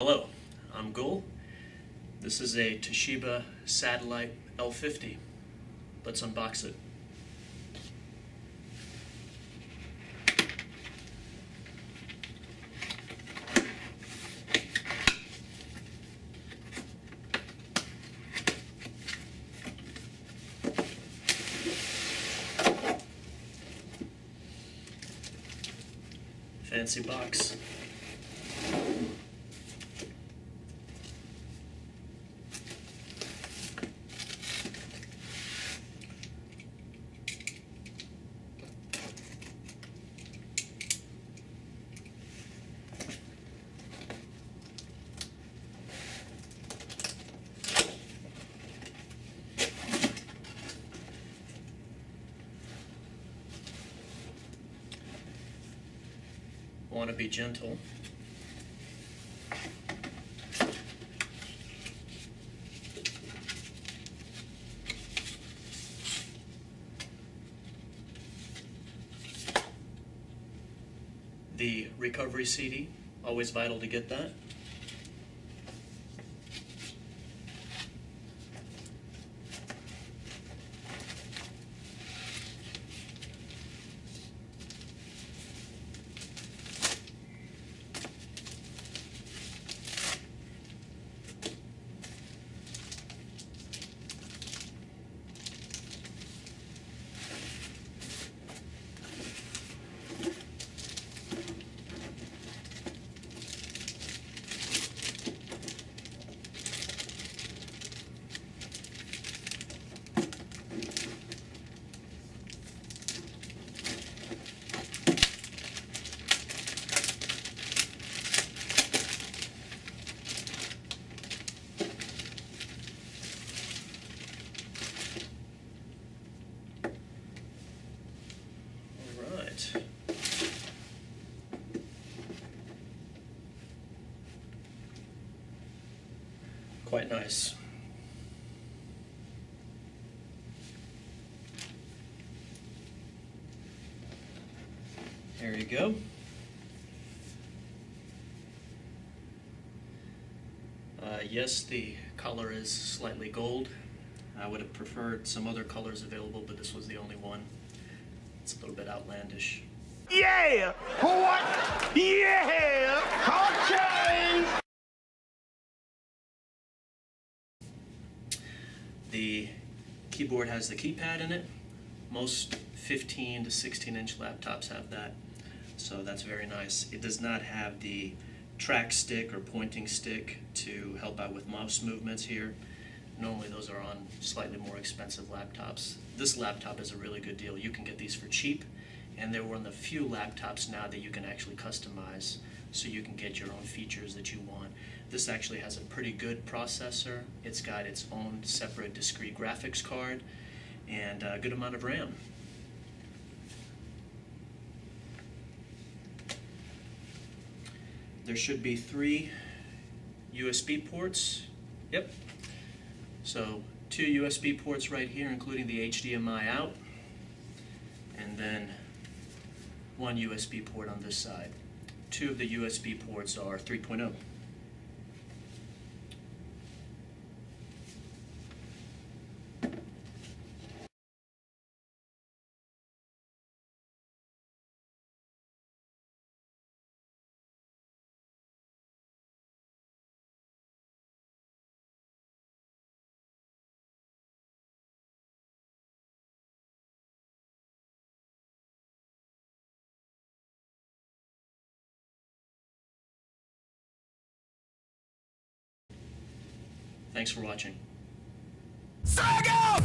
Hello, I'm Gul. This is a Toshiba satellite L50. Let's unbox it. Fancy box. Want to be gentle. The recovery CD, always vital to get that. Quite nice. There you go. Yes, the color is slightly gold. I would have preferred some other colors available, but this was the only one. It's a little bit outlandish. Yeah! What? Yeah! Okay! The keyboard has the keypad in it. Most 15 to 16-inch laptops have that, so that's very nice. It does not have the track stick or pointing stick to help out with mouse movements here. Normally those are on slightly more expensive laptops. This laptop is a really good deal. You can get these for cheap, and they're one of the few laptops now that you can actually customize, so you can get your own features that you want. This actually has a pretty good processor. It's got its own separate discrete graphics card and a good amount of RAM. There should be 3 USB ports. Yep. So 2 USB ports right here, including the HDMI out, and then 1 USB port on this side. 2 of the USB ports are 3.0. Thanks for watching. Sega!